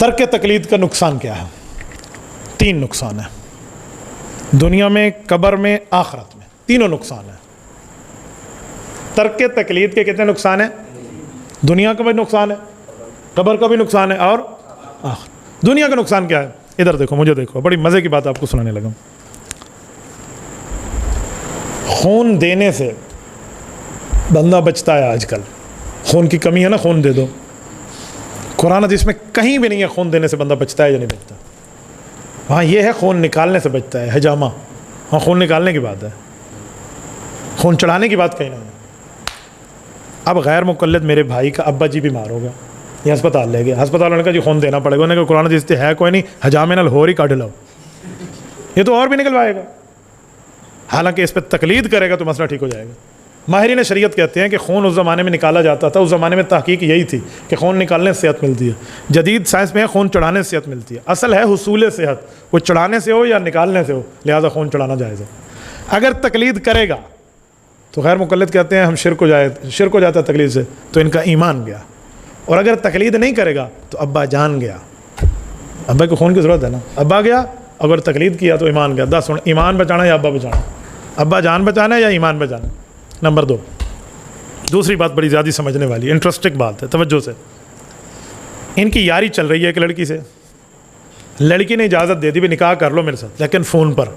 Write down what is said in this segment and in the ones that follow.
ترک تقلید کا نقصان کیا ہے؟ 3 نقصان ہیں، دنیا میں، قبر میں، آخرت میں، تینوں نقصان ہیں۔ ترک تقلید کے کتنے نقصان ہیں؟ دنیا کا بھی نقصان ہے، قبر کا بھی نقصان ہے، اور آخرت۔ دنیا کا نقصان کیا ہے؟ ادھر دیکھو، مجھے دیکھو، بڑی مزے کی بات آپ کو سنانے لگا۔ خون دینے سے بندہ بچتا ہے آج کل، خون کی کمی ہے نا، خون دے دو۔ قرآن حدیث میں کہیں بھی نہیں ہے خون دینے سے بندہ بچتا ہے یا نہیں بچتا، وہاں یہ ہے خون نکالنے سے بچتا ہے، حجامہ، وہاں خون نکالنے کی بات ہے، خون چڑھانے کی بات کہیں نہیں ہے۔ اب غیر مقلد میرے بھائی کا ابا جی بیمار ہو گیا، یہ ہسپتال لے گیا، ہسپتال والوں نے کہا جی خون دینا پڑے گا، انہوں نے کہا قرآن حدیث ہے کوئی نہیں، حجامے نال ہو رہی کاٹ لاؤ، یہ تو اور بھی نکلوائے گا، حالانکہ اس پہ تقلید کرے گا تو مسئلہ ٹھیک ہو جائے گا۔ ماہرین شریعت کہتے ہیں کہ خون اس زمانے میں نکالا جاتا تھا، اس زمانے میں تحقیق یہی تھی کہ خون نکالنے سے صحت ملتی ہے۔ جدید سائنس میں ہے خون چڑھانے سے صحت ملتی ہے، اصل ہے حصول صحت، وہ چڑھانے سے ہو یا نکالنے سے ہو، لہذا خون چڑھانا جائز ہے۔ اگر تقلید کرے گا تو غیر مقلد کہتے ہیں ہم شرک ہو جاتا ہے تقلید سے، تو ان کا ایمان گیا، اور اگر تقلید نہیں کرے گا تو ابا جان گیا، ابا کو خون کی ضرورت ہے نا، ابا گیا، اگر تقلید کیا تو ایمان گیا۔ 10 ایمان بچانا یا ابا بچانا، ابا جان بچانا ہے یا ایمان بچانا۔ نمبر 2، دوسری بات بڑی زیادہ سمجھنے والی، انٹرسٹنگ بات ہے، توجہ سے۔ ان کی یاری چل رہی ہے ایک لڑکی سے، لڑکی نے اجازت دے دی بھی نکاح کر لو میرے ساتھ، لیکن فون پر،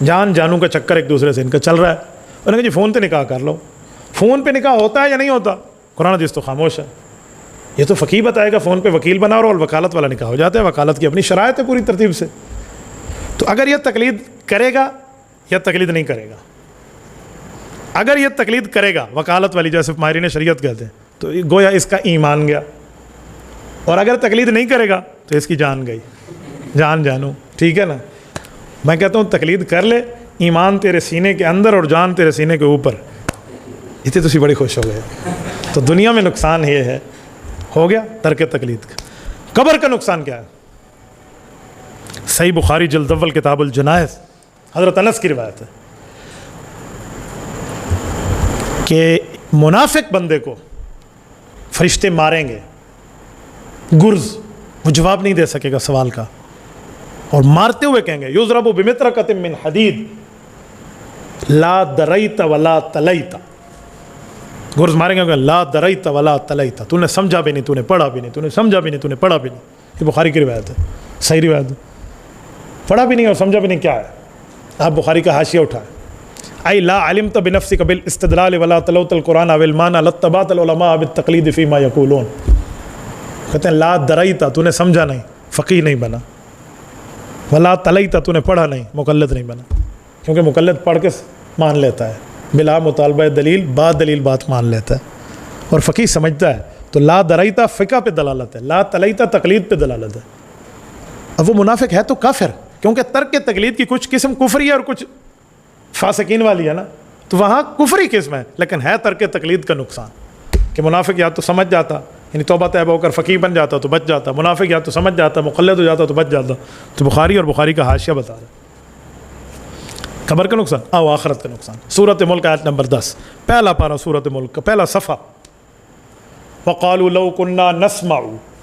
جان جانوں کا چکر ایک دوسرے سے ان کا چل رہا ہے۔ انہوں نے کہا جی فون پہ نکاح کر لو۔ فون پہ نکاح ہوتا ہے یا نہیں ہوتا؟ قرآن حدیث تو خاموش ہے، یہ تو فقیہ بتائے گا، فون پہ وکیل بنا اور وکالت والا نکاح ہو جاتا ہے، وکالت کی اپنی شرائط ہے پوری ترتیب سے۔ تو اگر یہ تقلید کرے گا یا تقلید نہیں کرے گا؟ اگر یہ تقلید کرے گا وکالت والی، جیسے ماہرین شریعت کہتے ہیں، تو گویا اس کا ایمان گیا، اور اگر تقلید نہیں کرے گا تو اس کی جان گئی، جان جانو، ٹھیک ہے نا۔ میں کہتا ہوں تقلید کر لے، ایمان تیرے سینے کے اندر اور جان تیرے سینے کے اوپر، اتنے تسی بڑی خوش ہو گئے۔ تو دنیا میں نقصان یہ ہے، ہو گیا ترک تقلید کا۔ قبر کا نقصان کیا ہے؟ صحیح بخاری جلد اول کتاب الجنائز، حضرت انس کی روایت ہے کہ منافق بندے کو فرشتے ماریں گے، گرز، وہ جواب نہیں دے سکے گا سوال کا، اور مارتے ہوئے کہیں گے یضرب بمطرقۃ من حدید لا دریت ولا تلیت، گرز ماریں گے لا دریت ولا تلیت، تو نے سمجھا بھی نہیں، تو نے پڑھا بھی نہیں، تو نے سمجھا بھی نہیں، تو نے پڑھا بھی نہیں۔ یہ بخاری کی روایت ہے، صحیح روایت ہے، پڑھا بھی نہیں اور سمجھا بھی نہیں کیا ہے؟ آپ بخاری کا حاشیہ اٹھائیں، اي لا علمت بنفسك بالاستدلال ولا تلوت القرآن او المعنى لاتبعت العلماء بالتقلید فيما يقولون۔ کہتے ہیں لا دریت، تو نے سمجھا نہیں، فقیہ نہیں بنا، ولا تلیت، تو نے پڑھا نہیں، مقلد نہیں بنا، کیونکہ مقلد پڑھ کے مان لیتا ہے، بلا مطالبہ دلیل، با دلیل بات مان لیتا ہے، اور فقیہ سمجھتا ہے۔ تو لا دریت فقہ پہ دلالت ہے، لا تلیت تقلید پہ دلالت ہے۔ اب وہ منافق ہے تو کافر، کیونکہ ترک تقلید کی کچھ قسم کفری ہے اور کچھ فاسقین والی ہے نا، تو وہاں کفری قسم ہے، لیکن ہے ترک تقلید کا نقصان کہ منافق یا تو سمجھ جاتا، یعنی توبہ طیبہ ہو کر فقیہ بن جاتا تو بچ جاتا، منافق یا تو سمجھ جاتا، مقلد ہو جاتا تو بچ جاتا۔ تو بخاری اور بخاری کا حاشیہ بتا رہا ہے قبر کا نقصان او آخرت کا نقصان۔ سورۃ ملک آیت نمبر 10، پہلا پارہ سورۃ ملک کا پہلا صفحہ۔ وقالوا لو كنا نسمع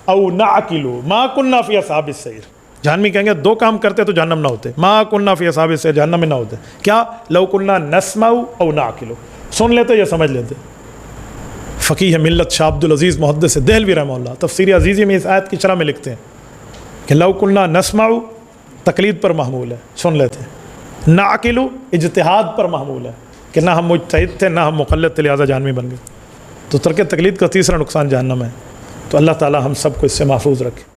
او نعقل ما كنا في اصحاب السعیر، جہنمی کہیں گے 2 کام کرتے تو جہنم نہ ہوتے، ما كنا في اصحاب السعیر، جہنم میں نہ ہوتے۔ کیا؟ لو كنا نسمع او نعقل، سن لیتے یا سمجھ لیتے۔ فقیہ ملت شاہ عبد العزیز محدث دہلوی رحمہ اللہ تفسیر عزیزی میں اس آیت کی شرح میں لکھتے ہیں کہ لو كنا نسمع تقلید پر محمول ہے، سن لیتے ہیں، نعقل اجتہاد پر محمول ہے کہ نہ ہم مجتہد تھے نہ ہم مقلد تھے، لہٰذا جہنمی بن گئے۔ تو ترک تقلید کا تیسرا نقصان جہنم ہے۔ تو اللہ تعالی ہم سب کو اس سے محفوظ رکھے۔